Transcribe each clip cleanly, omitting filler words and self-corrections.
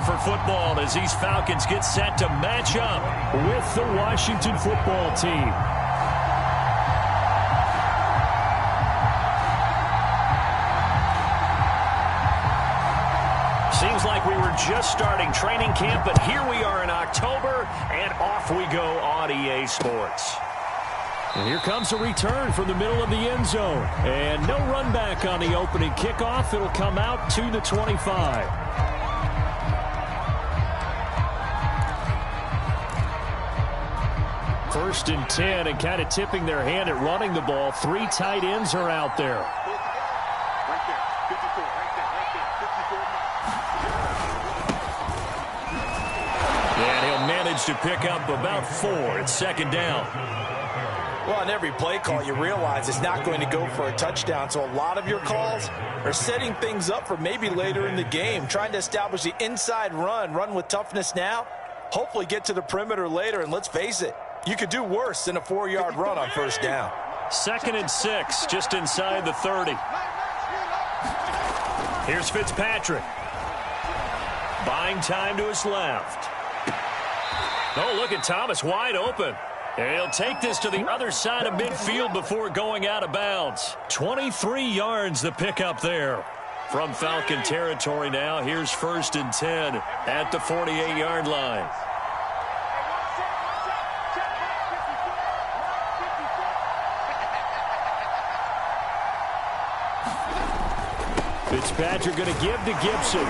for football as these Falcons get set to match up with the Washington football team. Seems like we were just starting training camp, but here we are in October, and off we go on EA Sports. And here comes a return from the middle of the end zone. And no run back on the opening kickoff. It'll come out to the 25. First and 10, and kind of tipping their hand at running the ball. Three tight ends are out there. And he'll manage to pick up about 4. It's second down. Well, on every play call, you realize it's not going to go for a touchdown. So a lot of your calls are setting things up for maybe later in the game, trying to establish the inside run with toughness now, hopefully get to the perimeter later. And let's face it, you could do worse than a 4-yard run on first down. Second and 6, just inside the 30. Here's Fitzpatrick. Buying time to his left. Oh, look at Thomas wide open. And he'll take this to the other side of midfield before going out of bounds. 23 yards the pickup there. From Falcon territory now, here's first and 10 at the 48-yard line. Fitzpatrick going to give to Gibson.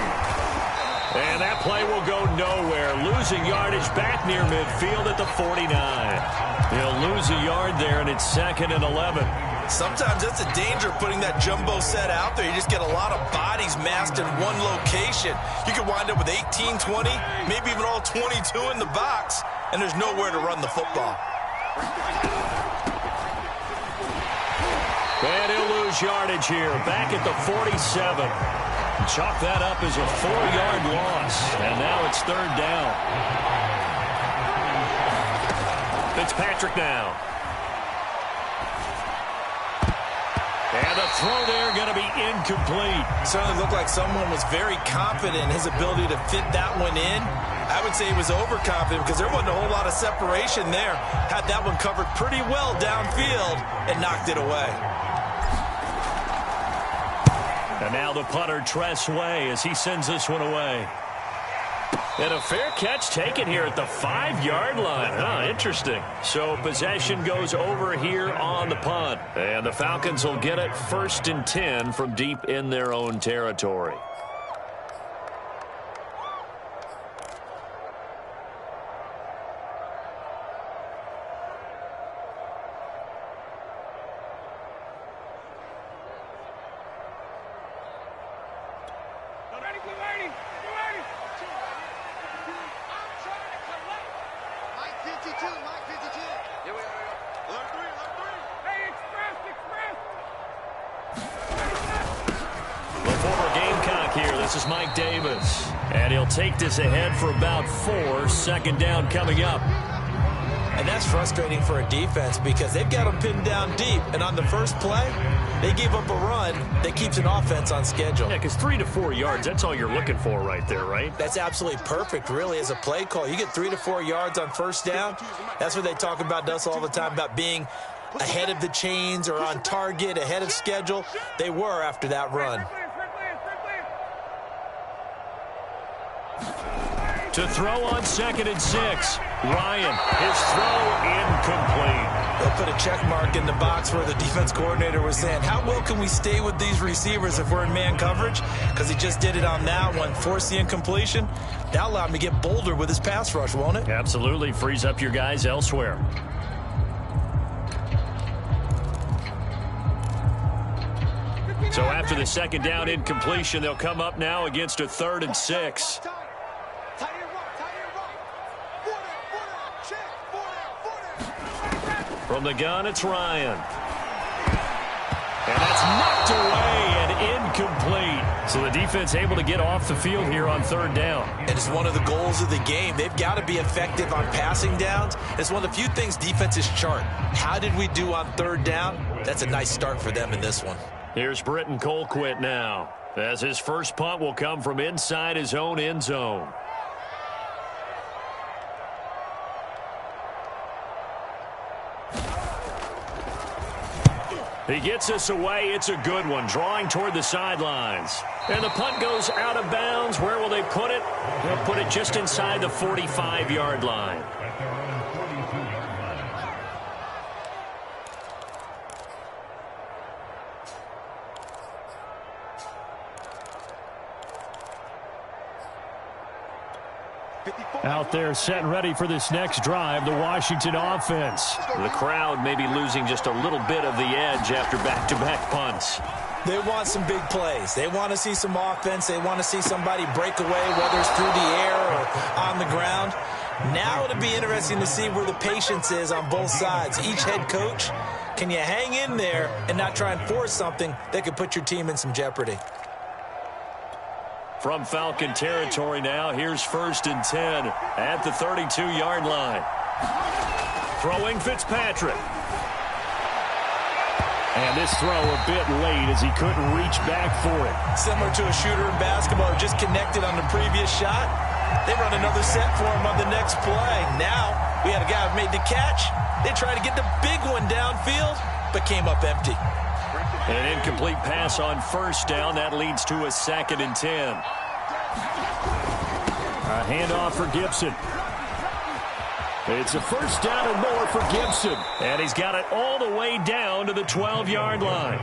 And that play will go nowhere. Losing yardage back near midfield at the 49. He'll lose a yard there, and it's second and 11. Sometimes that's the danger of putting that jumbo set out there. You just get a lot of bodies massed in one location. You could wind up with 18, 20, maybe even all 22 in the box, and there's nowhere to run the football. And he'll lose yardage here, back at the 47. Chalk that up as a 4-yard loss, and now it's third down. Fitzpatrick now. And the throw there going to be incomplete. Certainly looked like someone was very confident in his ability to fit that one in. I would say he was overconfident because there wasn't a whole lot of separation there. Had that one covered pretty well downfield and knocked it away. And now the punter, Tress Way, as he sends this one away. And a fair catch taken here at the 5-yard line. Interesting. So possession goes over here on the punt. And the Falcons will get it first and 10 from deep in their own territory. This is Mike Davis, and he'll take this ahead for about 4. Second down coming up. And that's frustrating for a defense because they've got them pinned down deep, and on the first play, they gave up a run that keeps an offense on schedule. Yeah, because 3 to 4 yards, that's all you're looking for right there, right? That's absolutely perfect, really, as a play call. You get 3 to 4 yards on first down. That's what they talk about us all the time, about being ahead of the chains or on target, ahead of schedule. They were after that run. To throw on second and 6. Ryan, his throw incomplete. They'll put a check mark in the box where the defense coordinator was saying, how well can we stay with these receivers if we're in man coverage? Because he just did it on that one, forced the incompletion. That'll allow him to get bolder with his pass rush, won't it? Absolutely. Frees up your guys elsewhere. So after the second down incompletion, they'll come up now against a 3rd and 6. From the gun, it's Ryan. And that's knocked away and incomplete. So the defense able to get off the field here on 3rd down. And it's one of the goals of the game. They've got to be effective on passing downs. It's one of the few things defenses chart. How did we do on 3rd down? That's a nice start for them in this one. Here's Britton Colquitt now, as his first punt will come from inside his own end zone. He gets us away. It's a good one, drawing toward the sidelines. And the punt goes out of bounds. Where will they put it? They'll put it just inside the 45-yard line. Out there set and ready for this next drive, the Washington offense. The crowd may be losing just a little bit of the edge after back-to-back punts. They want some big plays. They want to see some offense. They want to see somebody break away, whether it's through the air or on the ground. Now it'll be interesting to see where the patience is on both sides. Each head coach, can you hang in there and not try and force something that could put your team in some jeopardy? From Falcon territory now, here's 1st and 10 at the 32-yard line. Throwing Fitzpatrick. And this throw a bit late as he couldn't reach back for it. Similar to a shooter in basketball, just connected on the previous shot. They run another set for him on the next play. Now, we had a guy who made the catch. They tried to get the big one downfield, but came up empty. An incomplete pass on 1st down. That leads to a 2nd and 10. A handoff for Gibson. It's a 1st down and more for Gibson. And he's got it all the way down to the 12-yard line.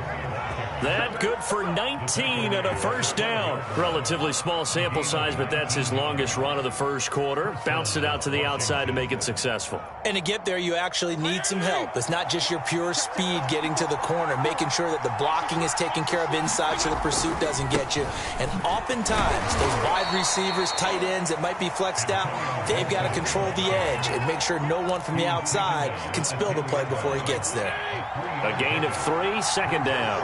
That good for 19 and a 1st down. Relatively small sample size, but that's his longest run of the 1st quarter. Bounced it out to the outside to make it successful. And to get there, you actually need some help. It's not just your pure speed getting to the corner, making sure that the blocking is taken care of inside so the pursuit doesn't get you. And oftentimes, those wide receivers, tight ends that might be flexed out, they've got to control the edge and make sure no one from the outside can spill the play before he gets there. A gain of 3, 2nd down.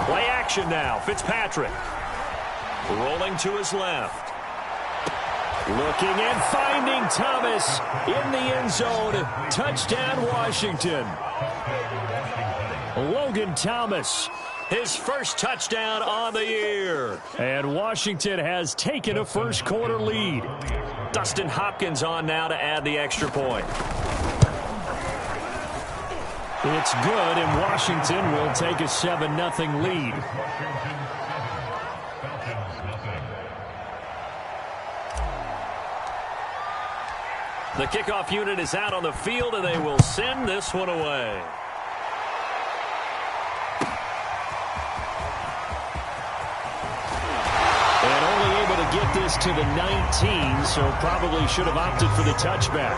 Play action now. Fitzpatrick rolling to his left. Looking and finding Thomas in the end zone. Touchdown, Washington. Logan Thomas, his 1st touchdown on the year. And Washington has taken a 1st quarter lead. Dustin Hopkins on now to add the extra point. It's good, and Washington will take a 7-0 lead. The kickoff unit is out on the field, and they will send this one away. And only able to get this to the 19, so probably should have opted for the touchback.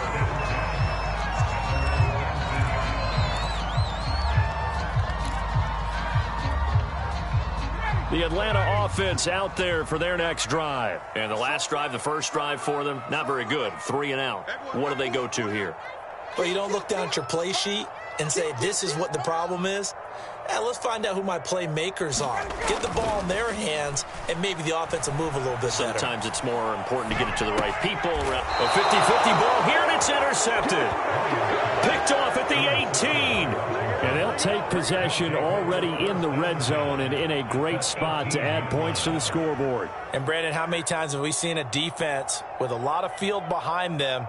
The Atlanta offense out there for their next drive. And the last drive, the 1st drive for them, not very good. 3 and out. What do they go to here? Well, you don't look down at your play sheet and say, this is what the problem is. Let's find out who my playmakers are. Get the ball in their hands, and maybe the offense will move a little bit better. Sometimes it's more important to get it to the right people. A 50-50 ball here, and it's intercepted. Picked off at the 18. And they'll take possession already in the red zone and in a great spot to add points to the scoreboard. And, Brandon, how many times have we seen a defense with a lot of field behind them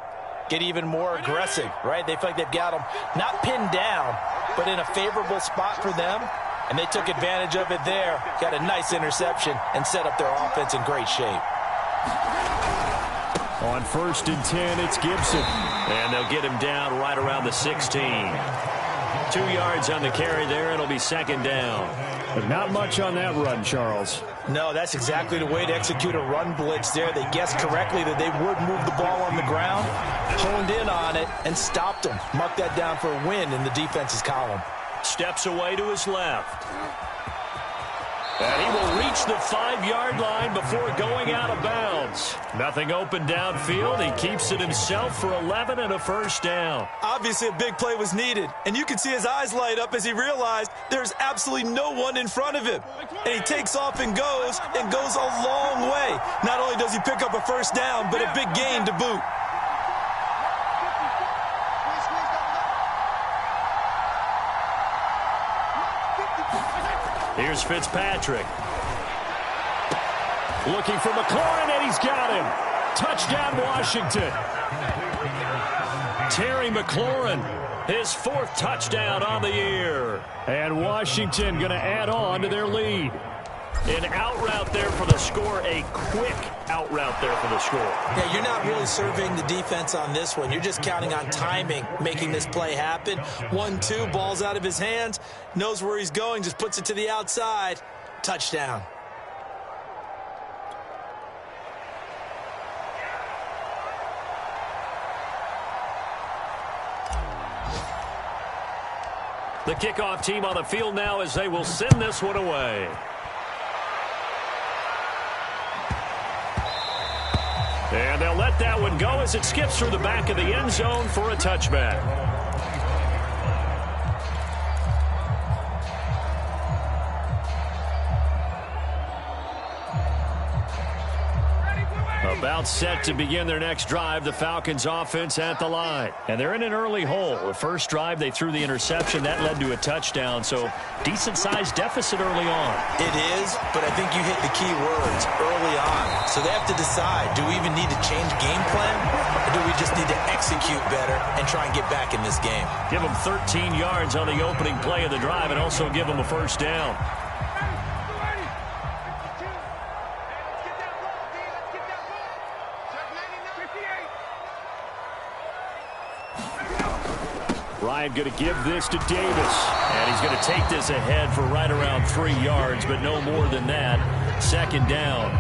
get even more aggressive, right? They feel like they've got them not pinned down, but in a favorable spot for them, and they took advantage of it there, got a nice interception, and set up their offense in great shape. On 1st and 10, it's Gibson. And they'll get him down right around the 16. 2 yards on the carry there. It'll be 2nd down. But not much on that run, Charles. No, that's exactly the way to execute a run blitz there. They guessed correctly that they would move the ball on the ground, honed in on it, and stopped them. Mark that down for a win in the defense's column. Steps away to his left. And he will reach the 5-yard line before going out of bounds. Nothing open downfield. He keeps it himself for 11 and a 1st down. Obviously, a big play was needed, and you can see his eyes light up as he realized there's absolutely no one in front of him. And he takes off and goes a long way. Not only does he pick up a 1st down, but a big gain to boot. Here's Fitzpatrick. Looking for McLaurin, and he's got him. Touchdown, Washington. Terry McLaurin, his 4th touchdown on the year. And Washington going to add on to their lead. An out route there for the score, a quick out route there for the score. Yeah, you're not really surveying the defense on this one. You're just counting on timing, making this play happen. 1-2, ball's out of his hands, knows where he's going, just puts it to the outside. Touchdown. The kickoff team on the field now as they will send this one away. And they'll let that one go as it skips through the back of the end zone for a touchback. About set to begin their next drive, the Falcons offense at the line. And they're in an early hole. The first drive, they threw the interception. That led to a touchdown, so decent-sized deficit early on. It is, but I think you hit the key words, early on. So they have to decide, do we even need to change game plan, or do we just need to execute better and try and get back in this game? Give them 13 yards on the opening play of the drive and also give them a first down. Ryan going to give this to Davis. And he's going to take this ahead for right around 3 yards, but no more than that. Second down.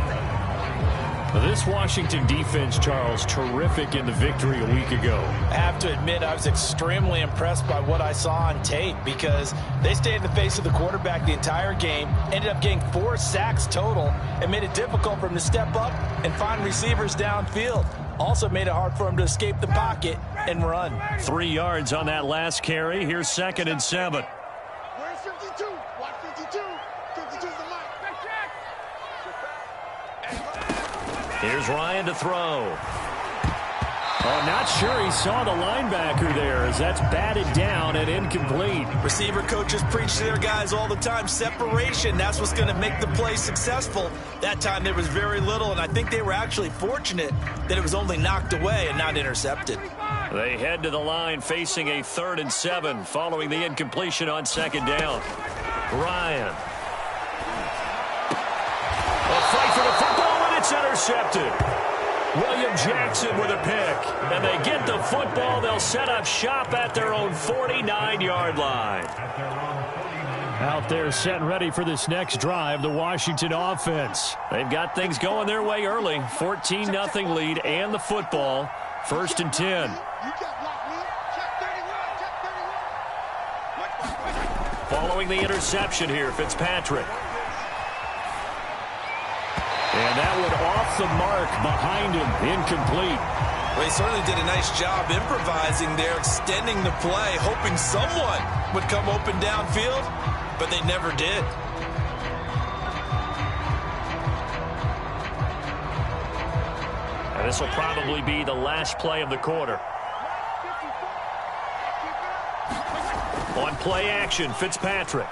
This Washington defense, Charles, terrific in the victory a week ago. I have to admit, I was extremely impressed by what I saw on tape because they stayed in the face of the quarterback the entire game, ended up getting 4 sacks total, and made it difficult for him to step up and find receivers downfield. Also made it hard for him to escape the pocket and run. 3 yards on that last carry. Here's 2nd and 7. Where's 52? Watch 52. 52's the mark. Here's Ryan to throw. Oh, not sure he saw the linebacker there as that's batted down and incomplete. Receiver coaches preach to their guys all the time. Separation, that's what's going to make the play successful. That time there was very little, and I think they were actually fortunate that it was only knocked away and not intercepted. They head to the line facing a 3rd and 7 following the incompletion on 2nd down. Ryan. A fight for the football, and it's intercepted. William Jackson with a pick. And they get the football. They'll set up shop at their own 49-yard line. Out there set and ready for this next drive, the Washington offense. They've got things going their way early. 14-0 lead and the football. 1st and 10. Following the interception here, Fitzpatrick. And that one off the mark behind him, incomplete. Well, he certainly did a nice job improvising there, extending the play, hoping someone would come open downfield, but they never did. And this will probably be the last play of the quarter. On play action, Fitzpatrick.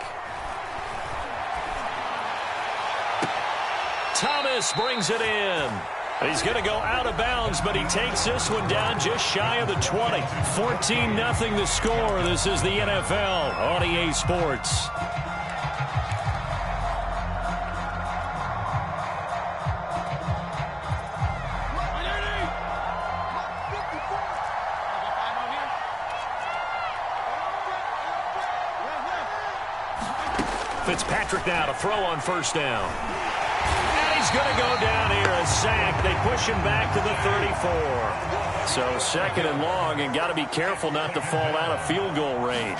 Thomas brings it in. He's going to go out of bounds, but he takes this one down just shy of the 20. 14-0 the score. This is the NFL on EA Sports. Fitzpatrick now to throw on 1st down. And he's going to go down here, a sack. They push him back to the 34. So 2nd and long, and got to be careful not to fall out of field goal range.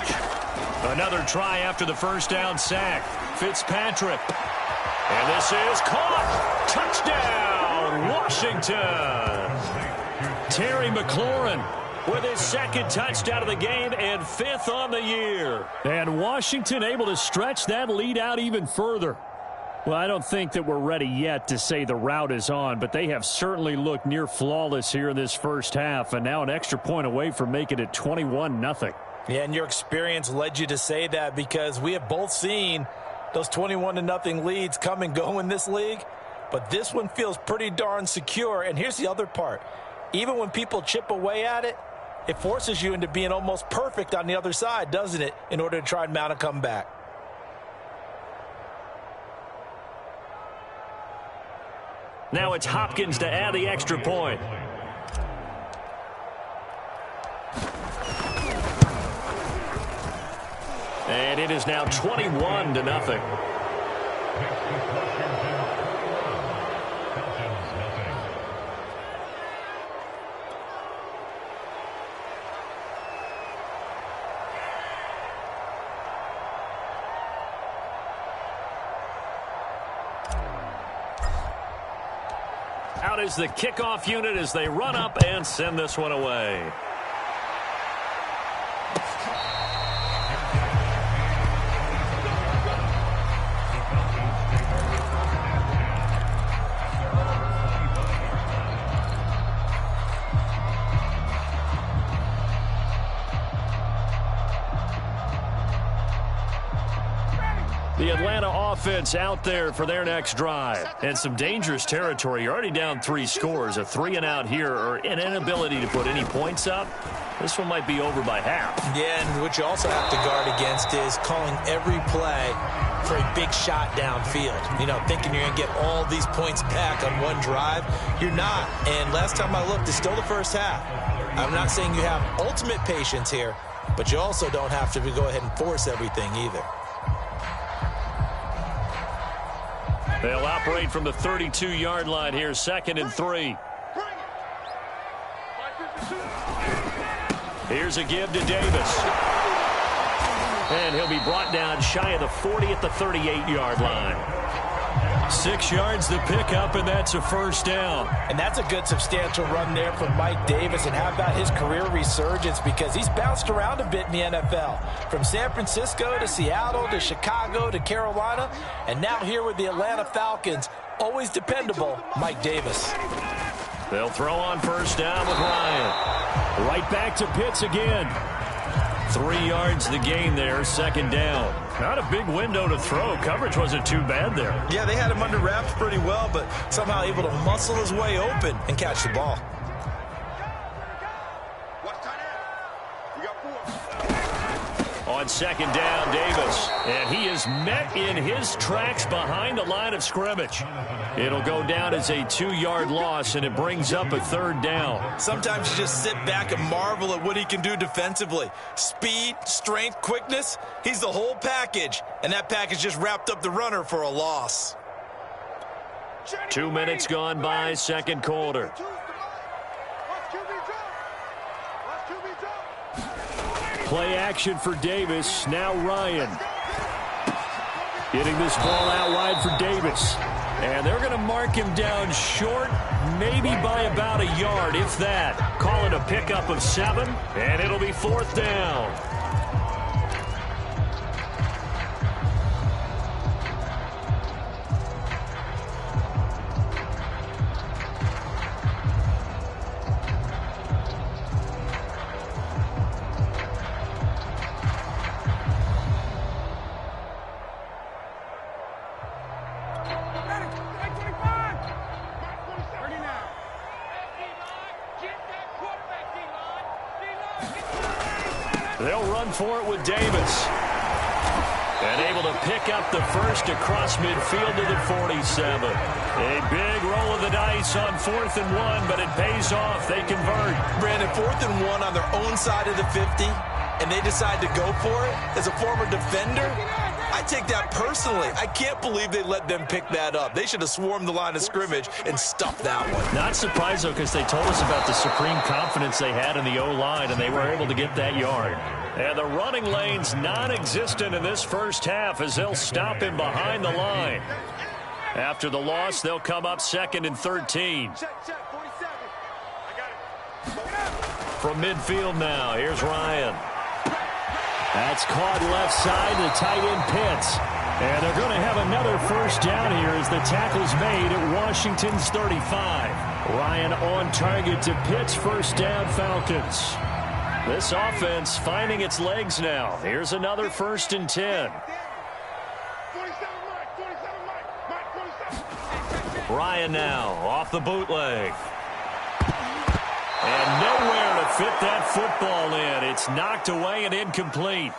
Another try after the 1st down sack. Fitzpatrick. And this is caught. Touchdown, Washington. Terry McLaurin with his 2nd touchdown of the game and 5th on the year. And Washington able to stretch that lead out even further. Well, I don't think that we're ready yet to say the route is on, but they have certainly looked near flawless here in this first half, and now an extra point away from making it 21-0. Yeah, and your experience led you to say that because we have both seen those 21-0 leads come and go in this league, but this one feels pretty darn secure. And here's the other part. Even when people chip away at it, it forces you into being almost perfect on the other side, doesn't it, in order to try and mount a comeback. Now it's Hopkins to add the extra point. And it is now 21-0. Out is the kickoff unit as they run up and send this one away. The Atlanta offense out there for their next drive. And some dangerous territory. You're already down 3 scores. A 3-and-out here or an inability to put any points up. This one might be over by half. Yeah, and what you also have to guard against is calling every play for a big shot downfield. You know, thinking you're going to get all these points back on one drive. You're not. And last time I looked, it's still the first half. I'm not saying you have ultimate patience here, but you also don't have to go ahead and force everything either. They'll operate from the 32-yard line here, 2nd and 3. Here's a give to Davis. And he'll be brought down shy of the 40 at the 38-yard line. 6 yards to pick up, and that's a first down. And that's a good substantial run there from Mike Davis. And how about his career resurgence? Because he's bounced around a bit in the NFL. From San Francisco to Seattle to Chicago to Carolina. And now here with the Atlanta Falcons. Always dependable, Mike Davis. They'll throw on first down with Ryan. Right back to Pitts again. 3 yards the gain there, 2nd down. Not a big window to throw. Coverage wasn't too bad there. Yeah, they had him under wraps pretty well, but somehow able to muscle his way open and catch the ball. On 2nd down, Davis. And he is met in his tracks behind the line of scrimmage. It'll go down as a 2-yard loss, and it brings up a 3rd down. Sometimes you just sit back and marvel at what he can do defensively. Speed, strength, quickness, he's the whole package. And that package just wrapped up the runner for a loss. 2 minutes gone by, 2nd quarter. Play action for Davis. Now Ryan. Getting this ball out wide for Davis. And they're going to mark him down short, maybe by about a yard, if that. Call it a pickup of 7, and it'll be 4th down. They'll run for it with Davis. And able to pick up the first across midfield to the 47. A big roll of the dice on 4th and 1, but it pays off. They convert. Brandon, 4th and 1 on their own side of the 50, and they decide to go for it. As a former defender, I take that personally. I can't believe they let them pick that up. They should have swarmed the line of scrimmage and stuffed that one. Not surprised, though, because they told us about the supreme confidence they had in the O-line, and they were able to get that yard. And the running lane's non-existent in this first half as they'll stop him behind the line. After the loss, they'll come up 2nd and 13. From midfield now, here's Ryan. That's caught left side, the tight end Pitts. And they're going to have another first down here as the tackle's made at Washington's 35. Ryan on target to Pitts, first down Falcons. This offense finding its legs now. Here's another 1st and 10. Ryan now off the bootleg. And nowhere to fit that football in. It's knocked away and incomplete.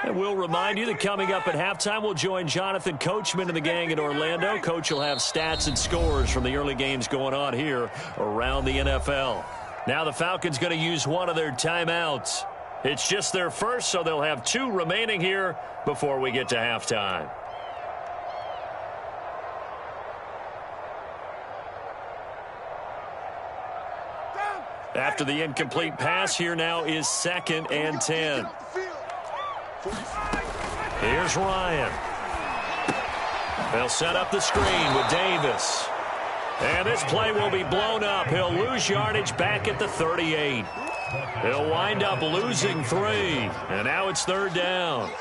And we'll remind you that coming up at halftime, we'll join Jonathan Coachman and the gang in Orlando. Coach will have stats and scores from the early games going on here around the NFL. Now the Falcons going to use one of their timeouts. It's just their first, so they'll have 2 remaining here before we get to halftime. After the incomplete pass, here now is 2nd and 10. Here's Ryan. They'll set up the screen with Davis. And this play will be blown up. He'll lose yardage back at the 38. He'll wind up losing 3. And now it's 3rd down.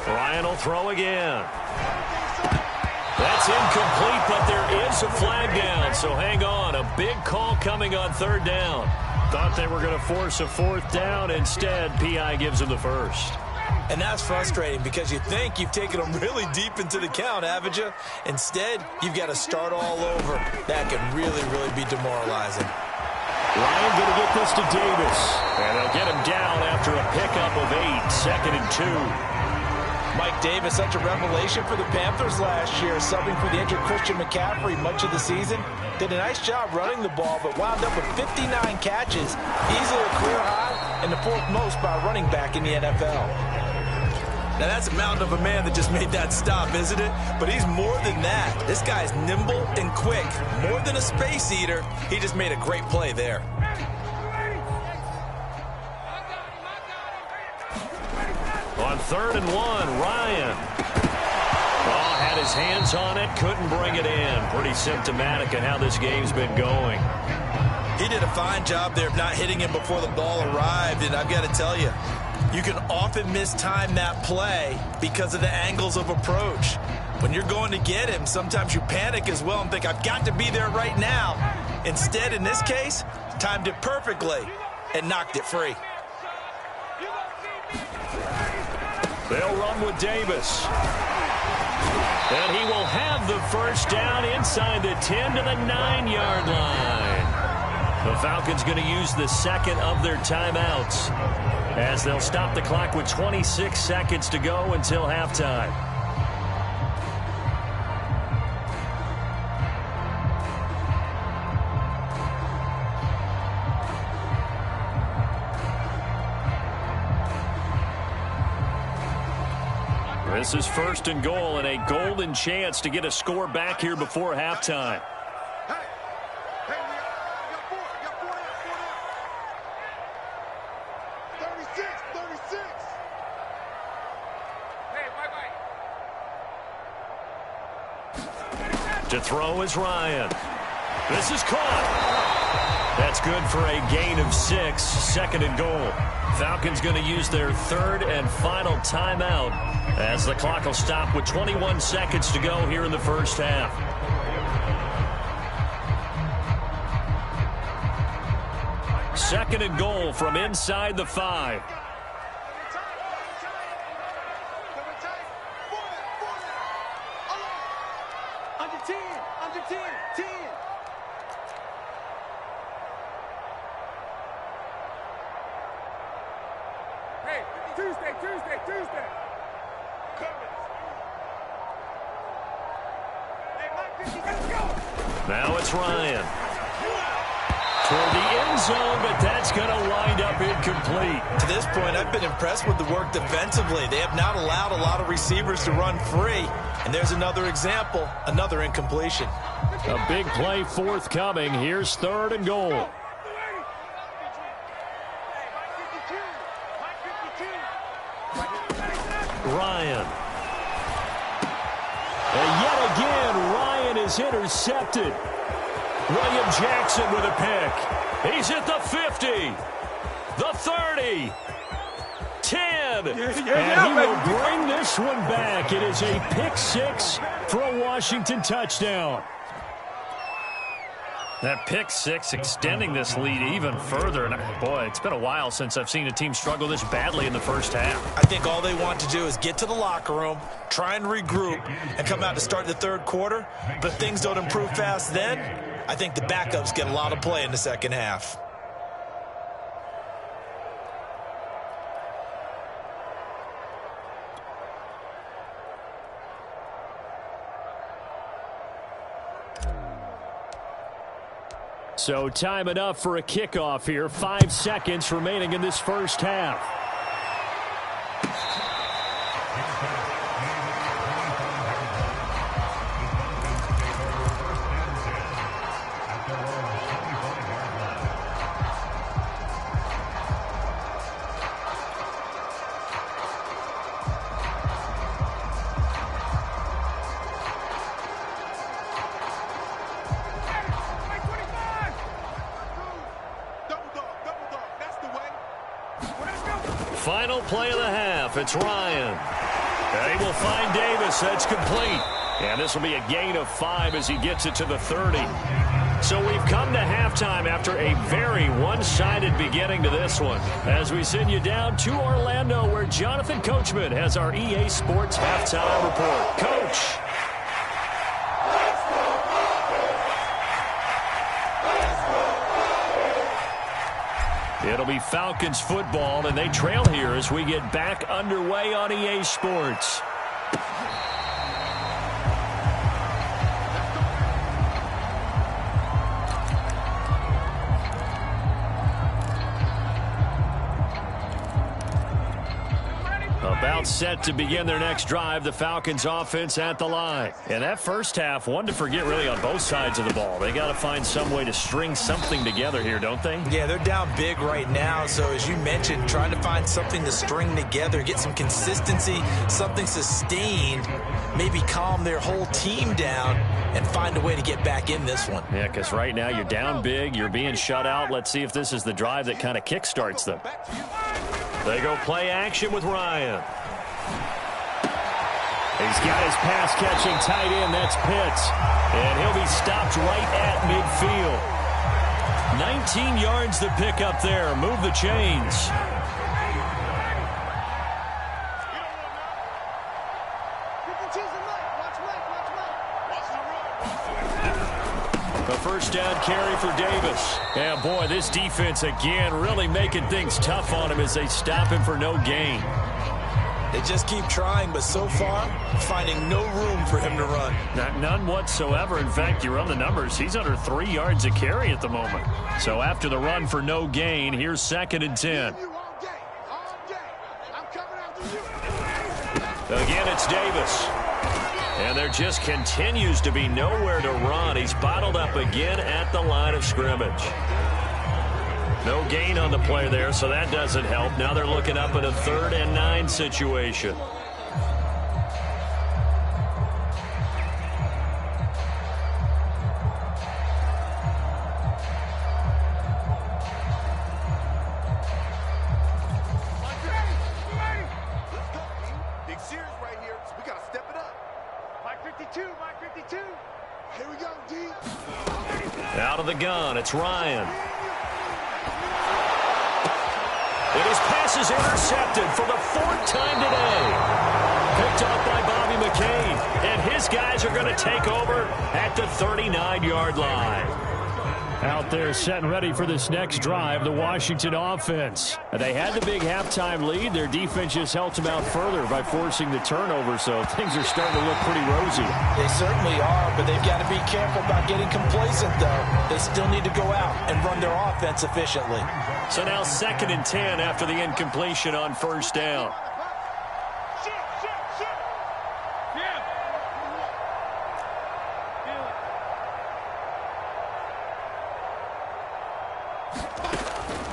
Ryan will throw again. That's incomplete, but there is a flag down, so hang on. A big call coming on 3rd down. Thought they were going to force a 4th down. Instead, P.I. gives them the first. And that's frustrating because you think you've taken them really deep into the count, haven't you? Instead, you've got to start all over. That can really, really be demoralizing. Ryan going to get this to Davis. And they'll get him down after a pickup of 8, 2nd and 2. Mike Davis, such a revelation for the Panthers last year, subbing for the injured Christian McCaffrey much of the season. Did a nice job running the ball, but wound up with 59 catches, easily a career high, and the 4th most by a running back in the NFL. Now, that's a mountain of a man that just made that stop, isn't it? But he's more than that. This guy's nimble and quick. More than a space eater, he just made a great play there. On 3rd and 1, Ryan. Oh, had his hands on it, couldn't bring it in. Pretty symptomatic of how this game's been going. He did a fine job there of not hitting him before the ball arrived, and I've got to tell you, you can often mistime that play because of the angles of approach. When you're going to get him, sometimes you panic as well and think, I've got to be there right now. Instead, in this case, timed it perfectly and knocked it free. They'll run with Davis. And he will have the first down inside the 10 to the 9-yard line. The Falcons going to use the 2nd of their timeouts as they'll stop the clock with 26 seconds to go until halftime. This is 1st and goal and a golden chance to get a score back here before halftime. To throw is Ryan. This is caught. That's good for a gain of 6, 2nd and goal. Falcons going to use their 3rd and final timeout as the clock will stop with 21 seconds to go here in the first half. Second and goal from inside the 5. Under 10, under 10, 10. Hey, Tuesday. Now it's Ryan. toward the end zone, but that's going to wind up incomplete. To this point, I've been impressed with the work defensively. They have not allowed a lot of receivers to run free. And there's another example, another incompletion. A big play forthcoming. Here's 3rd and goal. Ryan. And yet again, Ryan is intercepted. William Jackson with a pick. He's at the 50, the 30, 10. And he will bring this one back. It is a pick 6 for a Washington touchdown. That pick 6 extending this lead even further. And boy, it's been a while since I've seen a team struggle this badly in the first half. I think all they want to do is get to the locker room, try and regroup, and come out to start the 3rd quarter. But if things don't improve fast then, I think the backups get a lot of play in the second half. So time enough for a kickoff here. 5 seconds remaining in this first half. Final play of the half. It's Ryan. And he will find Davis. That's complete. And this will be a gain of 5 as he gets it to the 30. So we've come to halftime after a very one-sided beginning to this one. As we send you down to Orlando, where Jonathan Coachman has our EA Sports halftime report. Coach. It'll be Falcons football, and they trail here as we get back underway on EA Sports. About set to begin their next drive, the Falcons offense at the line. And that first half, one to forget really on both sides of the ball. They got to find some way to string something together here, don't they? Yeah, they're down big right now. So as you mentioned, trying to find something to string together, get some consistency, something sustained, maybe calm their whole team down and find a way to get back in this one. Yeah, because right now you're down big, you're being shut out. Let's see if this is the drive that kind of kickstarts them. They go play action with Ryan. He's got his pass-catching tight end. That's Pitts. And he'll be stopped right at midfield. 19 yards to pick up there. Move the chains. A first down carry for Davis. And boy, this defense again really making things tough on him as they stop him for no gain. They just keep trying, but so far, finding no room for him to run. None whatsoever. In fact, you run the numbers. He's under 3 yards a carry at the moment. So after the run for no gain, here's 2nd and 10. Again, it's Davis. And there just continues to be nowhere to run. He's bottled up again at the line of scrimmage. No gain on the play there, so that doesn't help. Now they're looking up at a 3rd and 9 situation. Big series right here, so we got to step it up. Mike 52, Mike 52. Here we go, D. Out of the gun, it's Ryan. And his pass is intercepted for the 4th time today. Picked off by Bobby McCain. And his guys are going to take over at the 39-yard line. Out there setting ready for this next drive, the Washington offense. They had the big halftime lead. Their defense just helped them out further by forcing the turnover, so things are starting to look pretty rosy. They certainly are, but they've got to be careful about getting complacent, though. They still need to go out and run their offense efficiently. So now 2nd and 10 after the incompletion on first down.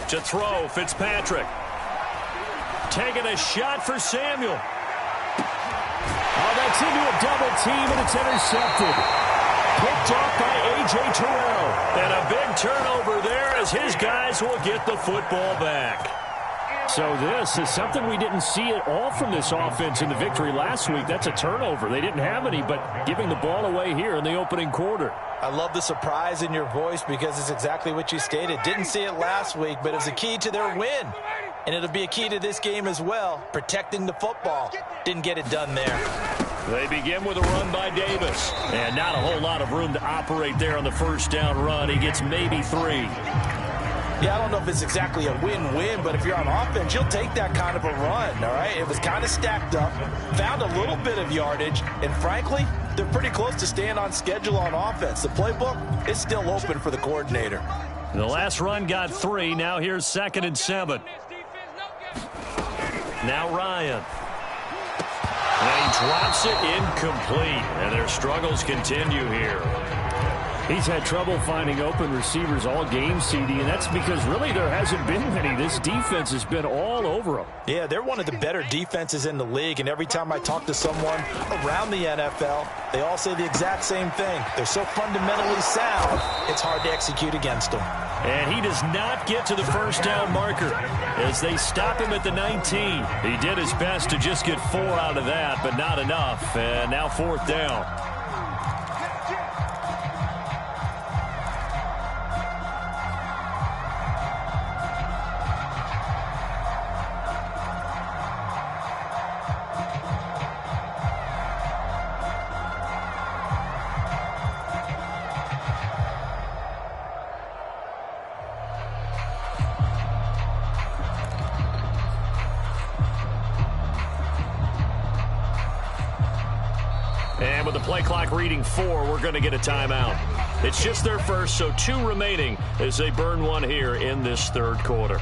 To throw, Fitzpatrick. Taking a shot for Samuel. Oh, that's into a double team, and it's intercepted. Picked off by A.J. Terrell. And a big turnover there as his guys will get the football back. So this is something we didn't see at all from this offense in the victory last week. That's a turnover. They didn't have any, but giving the ball away here in the opening quarter. I love the surprise in your voice because it's exactly what you stated. Didn't see it last week, but it was a key to their win. And it'll be a key to this game as well, protecting the football. Didn't get it done there. They begin with a run by Davis. And not a whole lot of room to operate there on the first down run. He gets maybe 3. Yeah, I don't know if it's exactly a win-win, but if you're on offense, you'll take that kind of a run, all right? It was kind of stacked up, found a little bit of yardage, and frankly, they're pretty close to staying on schedule on offense. The playbook is still open for the coordinator. The last run got 3. Now here's 2nd and 7. Now Ryan. And he drops it incomplete. And their struggles continue here. He's had trouble finding open receivers all game, CD, and that's because really there hasn't been many. This defense has been all over them. Yeah, they're one of the better defenses in the league, and every time I talk to someone around the NFL, they all say the exact same thing. They're so fundamentally sound, it's hard to execute against them. And he does not get to the first down marker as they stop him at the 19. He did his best to just get 4 out of that, but not enough. And now 4th down. And with the play clock reading 4, we're going to get a timeout. It's just their first, so 2 remaining as they burn one here in this 3rd quarter.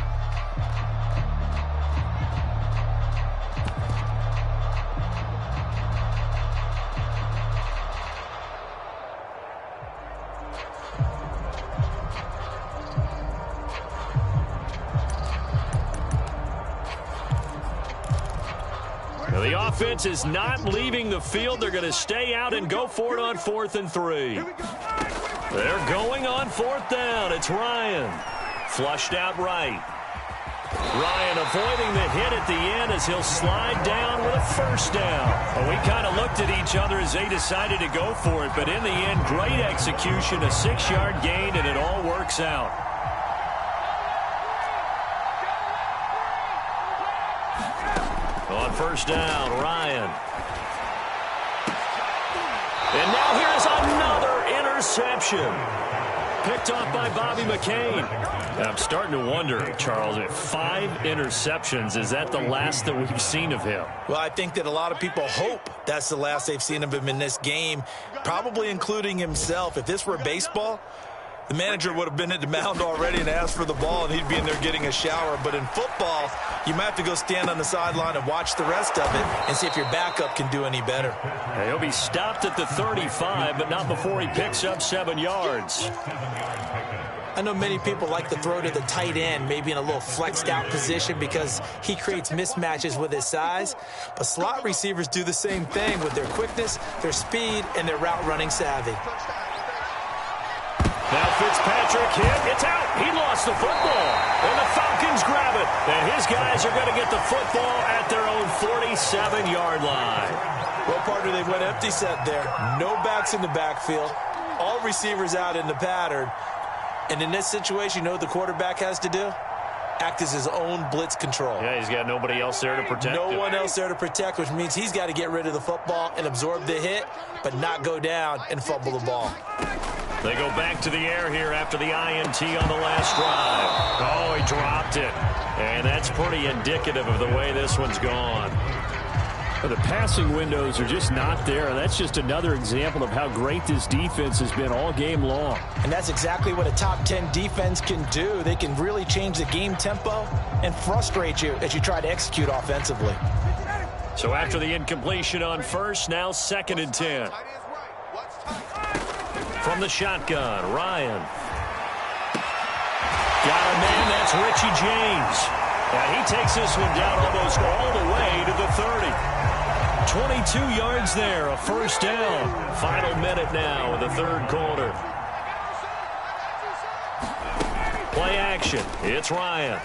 The offense is not leaving the field. They're going to stay out and go for it on 4th and 3. They're going on 4th down. It's Ryan. Flushed out right. Ryan avoiding the hit at the end as he'll slide down with a first down. Well, we kind of looked at each other as they decided to go for it, but in the end, great execution, a 6-yard gain, and it all works out. On first down, Ryan. And now here's another interception. Picked off by Bobby McCain. And I'm starting to wonder, Charles, if 5 interceptions, is that the last that we've seen of him? Well, I think that a lot of people hope that's the last they've seen of him in this game, probably including himself. If this were baseball, the manager would have been at the mound already and asked for the ball, and he'd be in there getting a shower. But in football, you might have to go stand on the sideline and watch the rest of it and see if your backup can do any better. And he'll be stopped at the 35, but not before he picks up 7 yards. I know many people like to throw to the tight end, maybe in a little flexed out position because he creates mismatches with his size. But slot receivers do the same thing with their quickness, their speed, and their route running savvy. Now Fitzpatrick hit. It's out. He lost the football. And the Falcons grab it. And his guys are going to get the football at their own 47-yard line. Well, partner, they went empty set there. No backs in the backfield. All receivers out in the pattern. And in this situation, you know what the quarterback has to do? Act as his own blitz control. Yeah, he's got nobody else there to protect him. No one else there to protect, which means he's got to get rid of the football and absorb the hit, but not go down and fumble the ball. They go back to the air here after the INT on the last drive. Oh, he dropped it. And that's pretty indicative of the way this one's gone. The passing windows are just not there. That's just another example of how great this defense has been all game long. And that's exactly what a top 10 defense can do. They can really change the game tempo and frustrate you as you try to execute offensively. So after the incompletion on first, now 2nd and 10. From the shotgun, Ryan. Got a man, that's Richie James. And he takes this one down almost all the way to the 30. 22 yards there, a first down. Final minute now in the 3rd quarter. Play action. It's Ryan.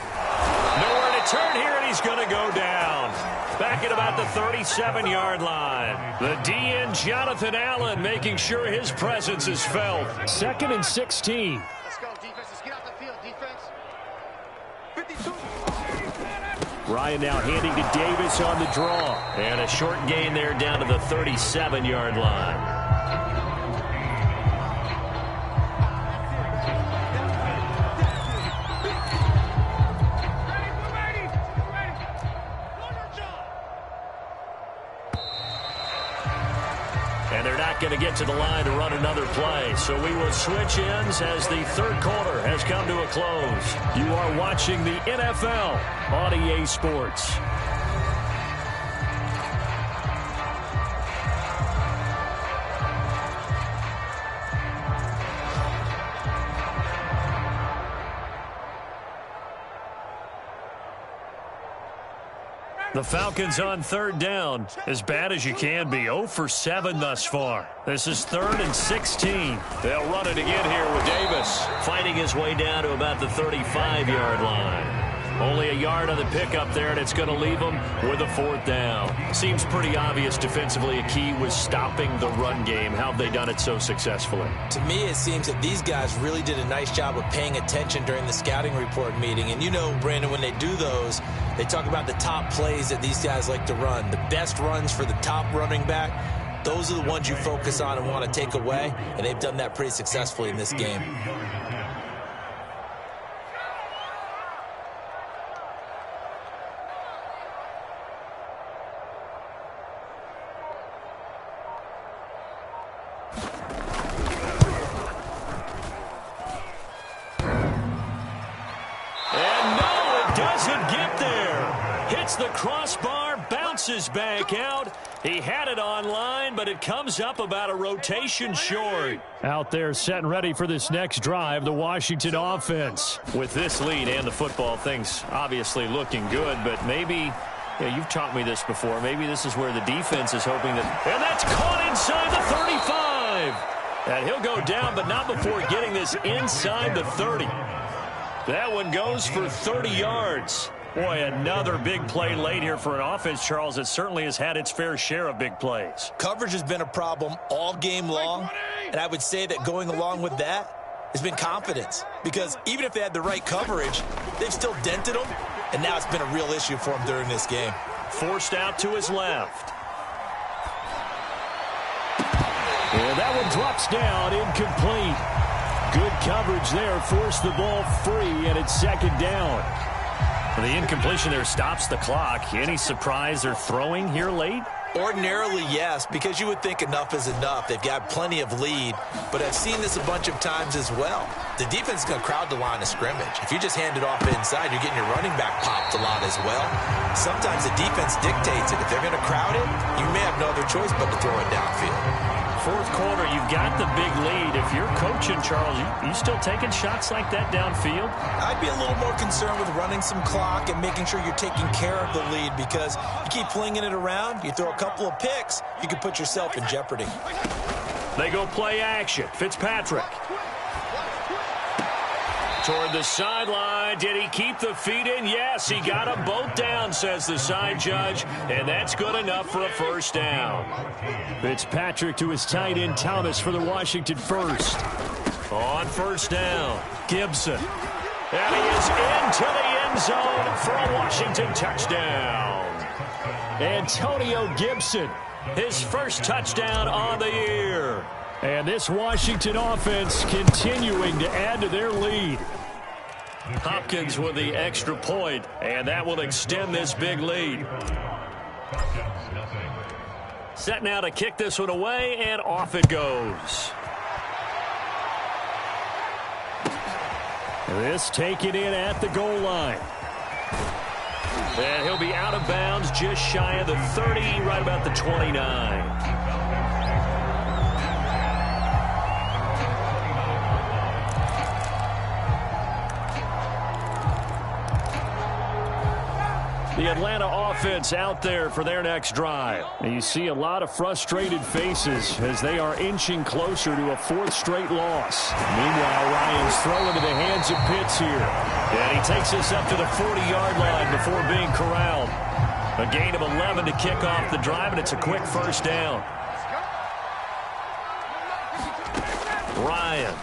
Nowhere to turn here, and he's going to go down. Back at about the 37-yard line. The DN, Jonathan Allen, making sure his presence is felt. 2nd and 16. Let's go, defense. Let's get out the field, defense. 52. Ryan now handing to Davis on the draw. And a short gain there down to the 37-yard line. And they're not going to get to the line to run another play. So we will switch ends as the 3rd quarter has come to a close. You are watching the NFL on EA Sports. The Falcons on 3rd down, as bad as you can be. 0 for 7 thus far. This is 3rd and 16. They'll run it again here with Davis, fighting his way down to about the 35-yard line. Only a yard on the pickup there, and it's going to leave them with a 4th down. Seems pretty obvious defensively a key was stopping the run game. How have they done it so successfully? To me, it seems that these guys really did a nice job of paying attention during the scouting report meeting. And you know, Brandon, when they do those, they talk about the top plays that these guys like to run. The best runs for the top running back, those are the ones you focus on and want to take away. And they've done that pretty successfully in this game. The crossbar bounces back out. He had it online, but it comes up about a rotation short. Out there set and ready for this next drive, the Washington offense. With this lead and the football, things obviously looking good, but maybe, you've taught me this before, maybe this is where the defense is hoping that, and that's caught inside the 35. And he'll go down, but not before getting this inside the 30. That one goes for 30 yards. Boy, another big play late here for an offense, Charles, that certainly has had its fair share of big plays. Coverage has been a problem all game long, and I would say that going along with that has been confidence. Because even if they had the right coverage, they've still dented them, and now it's been a real issue for them during this game. Forced out to his left. And that one drops down, incomplete. Good coverage there, forced the ball free, and it's 2nd down. The incompletion there stops the clock. Any surprise they're throwing here late? Ordinarily, yes, because you would think enough is enough. They've got plenty of lead, but I've seen this a bunch of times as well. The defense is going to crowd the line of scrimmage. If you just hand it off inside, you're getting your running back popped a lot as well. Sometimes the defense dictates it. If they're going to crowd it, you may have no other choice but to throw it downfield. 4th quarter, you've got the big lead. If you're coaching, Charles, you still taking shots like that downfield? I'd be a little more concerned with running some clock and making sure you're taking care of the lead, because you keep flinging it around, you throw a couple of picks, you can put yourself in jeopardy. They go play action. Fitzpatrick. Toward the sideline. Did he keep the feet in? Yes, he got them both down, says the side judge, and that's good enough for a 1st down. Fitzpatrick to his tight end, Thomas, for the Washington first. On 1st down, Gibson. And he is into the end zone for a Washington touchdown. Antonio Gibson, his first touchdown on the year. And this Washington offense continuing to add to their lead. Hopkins with the extra point, and that will extend this big lead. Set now to kick this one away, and off it goes. This taken in at the goal line. And he'll be out of bounds just shy of the 30, right about the 29. The Atlanta offense out there for their next drive. And you see a lot of frustrated faces as they are inching closer to a fourth straight loss. Meanwhile, Ryan's throw into the hands of Pitts here. And he takes us up to the 40-yard line before being corralled. A gain of 11 to kick off the drive, and it's a quick first down. Ryan.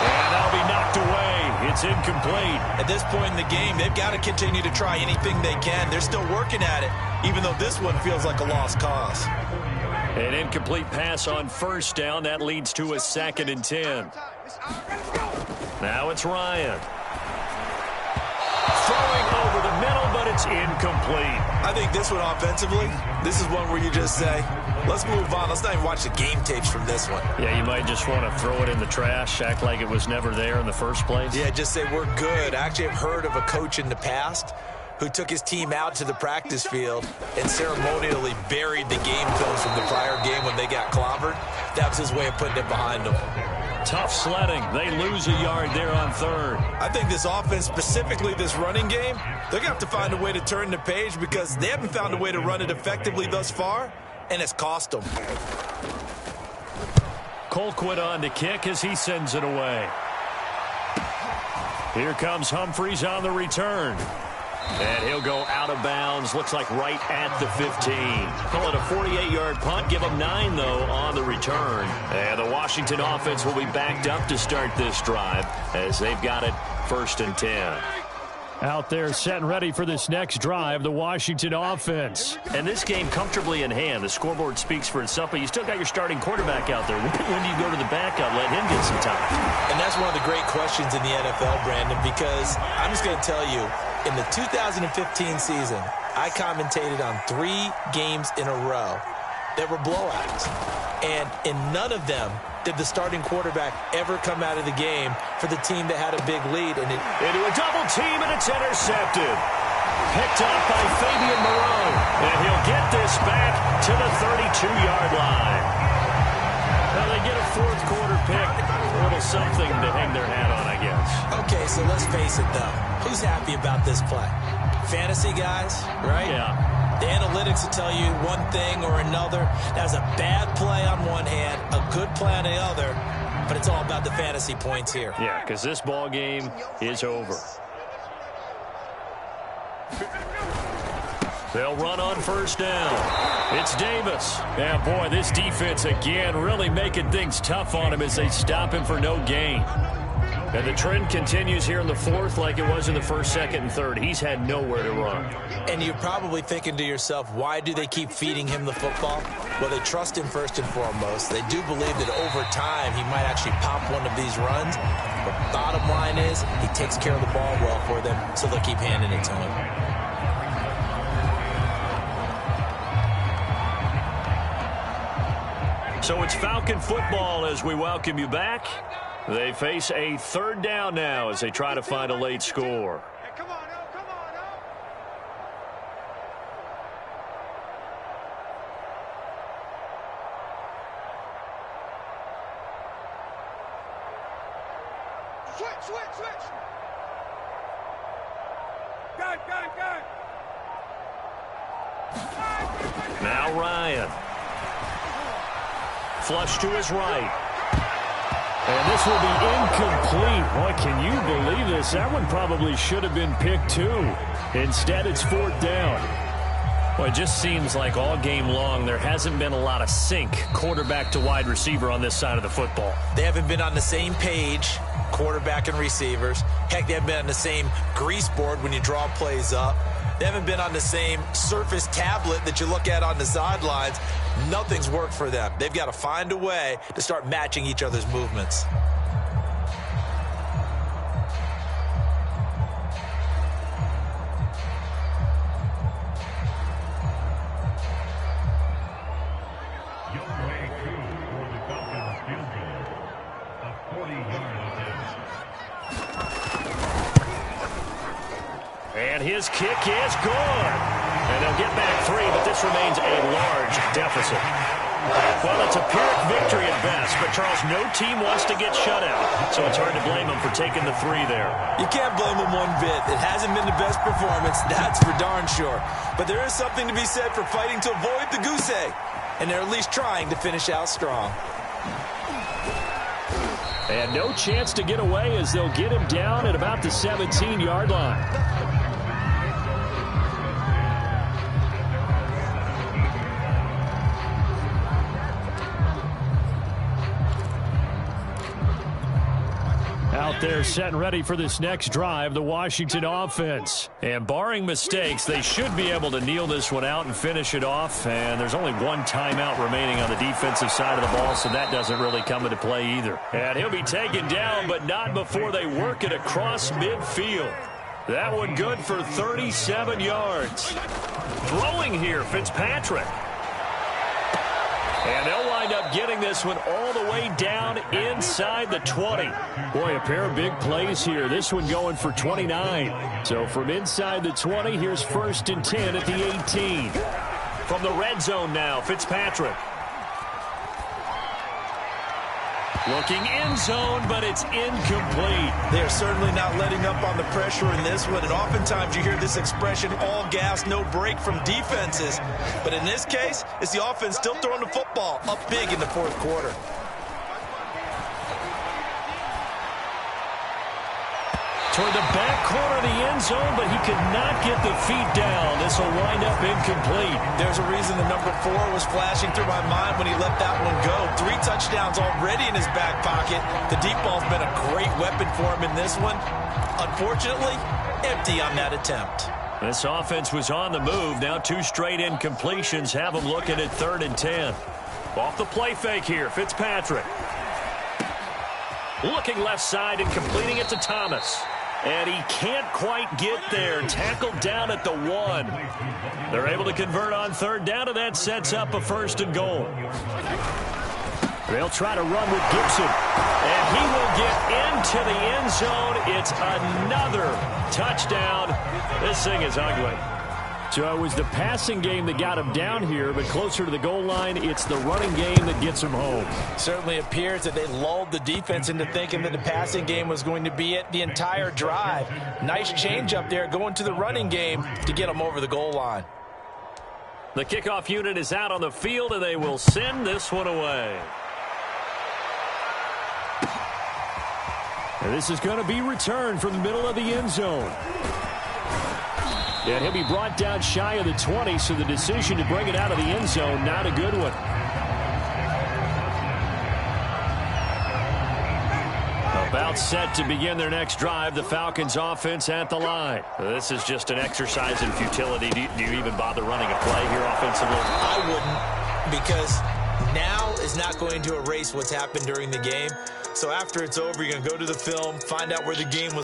And that'll be knocked away. It's incomplete. At this point in the game, they've got to continue to try anything they can. They're still working at it, even though this one feels like a lost cause. An incomplete pass on first down. That leads to a 2nd and 10. Now it's Ryan. Throwing over the middle, but it's incomplete. I think this one offensively, this is one where you just say, let's move on. Let's not even watch the game tapes from this one. Yeah, you might just want to throw it in the trash, act like it was never there in the first place. Yeah, just say we're good. I actually have heard of a coach in the past who took his team out to the practice field and ceremonially buried the game films from the prior game when they got clobbered. That was his way of putting it behind them. Tough sledding. They lose a yard there on third. I think this offense, specifically this running game, they're going to have to find a way to turn the page because they haven't found a way to run it effectively thus far, and it's cost them. Colquitt on to kick as he sends it away. Here comes Humphries on the return. And he'll go out of bounds. Looks like right at the 15. Call it a 48-yard punt. Give them 9, though, on the return. And the Washington offense will be backed up to start this drive as they've got it 1st and 10. Out there set and ready for this next drive, the Washington offense. And this game comfortably in hand. The scoreboard speaks for itself, but you still got your starting quarterback out there. When do you go to the backup, let him get some time? And that's one of the great questions in the NFL, Brandon, because I'm just going to tell you, in the 2015 season, I commentated on 3 games in a row that were blowouts. And in none of them did the starting quarterback ever come out of the game for the team that had a big lead. And into a double team, and it's intercepted. Picked up by Fabian Moreau. And he'll get this back to the 32-yard line. Now they get a 4th quarter pick. A little something to hang their hat on, I guess. Okay, so let's face it, though. Who's happy about this play? Fantasy guys, right? Yeah. The analytics will tell you one thing or another. That was a bad play on one hand, a good play on the other, but it's all about the fantasy points here. Yeah, because this ball game is over. They'll run on first down. It's Davis. Yeah, boy, this defense again really making things tough on him as they stop him for no gain. And the trend continues here in the 4th like it was in the 1st, 2nd, and 3rd. He's had nowhere to run. And you're probably thinking to yourself, why do they keep feeding him the football? Well, they trust him first and foremost. They do believe that over time he might actually pop one of these runs. But bottom line is he takes care of the ball well for them, so they'll keep handing it to him. So it's Falcon football as we welcome you back. They face a 3rd down now as they try to find a late score. Hey, come on, oh, come on, oh. Switch. Gun. Now Ryan. Flush to his right. And this will be incomplete. Boy, can you believe this? That one probably should have been picked too. Instead, it's 4th down. Well, it just seems like all game long there hasn't been a lot of sync quarterback to wide receiver on this side of the football. They haven't been on the same page, quarterback and receivers. Heck, they haven't been on the same grease board when you draw plays up. They haven't been on the same Surface tablet that you look at on the sidelines. Nothing's worked for them. They've got to find a way to start matching each other's movements. And his kick is good. And they'll get back 3, but this remains a large deficit. Well, it's a Pyrrhic victory at best, but Charles, no team wants to get shut out, so it's hard to blame them for taking the 3 there. You can't blame them one bit. It hasn't been the best performance, that's for darn sure. But there is something to be said for fighting to avoid the goose egg, and they're at least trying to finish out strong. And no chance to get away as they'll get him down at about the 17-yard line. Out there set and ready for this next drive, the Washington offense. And barring mistakes, they should be able to kneel this one out and finish it off. And there's only one timeout remaining on the defensive side of the ball, so that doesn't really come into play either. And he'll be taken down, but not before they work it across midfield. That one good for 37 yards. Throwing here, Fitzpatrick. And they'll wind up getting this one all the way down inside the 20. Boy, a pair of big plays here. This one going for 29. So from inside the 20, here's 1st and 10 at the 18. From the red zone now, Fitzpatrick. Looking end zone, but it's incomplete. They're certainly not letting up on the pressure in this one, and oftentimes you hear this expression, all gas, no break from defenses. But in this case, it's the offense still throwing the football up big in the 4th quarter. Toward the back corner of the end zone, but he could not get the feet down. This will wind up incomplete. There's a reason the number 4 was flashing through my mind when he let that one go. 3 touchdowns already in his back pocket. The deep ball's been a great weapon for him in this one. Unfortunately, empty on that attempt. This offense was on the move. Now 2 straight incompletions have them looking at 3rd and 10. Off the play fake here, Fitzpatrick. Looking left side and completing it to Thomas. And he can't quite get there. Tackled down at the 1. They're able to convert on 3rd down, and that sets up a 1st and goal. They'll try to run with Gibson. And he will get into the end zone. It's another touchdown. This thing is ugly. So it was the passing game that got him down here, but closer to the goal line, it's the running game that gets him home. Certainly appears that they lulled the defense into thinking that the passing game was going to be it the entire drive. Nice change up there going to the running game to get them over the goal line. The kickoff unit is out on the field, and they will send this one away. And this is going to be returned from the middle of the end zone. And he'll be brought down shy of the 20, so the decision to bring it out of the end zone, not a good one. About set to begin their next drive, the Falcons offense at the line. This is just an exercise in futility. Do you even bother running a play here offensively? I wouldn't, because now is not going to erase what's happened during the game. So after it's over, you're going to go to the film, find out where the game was.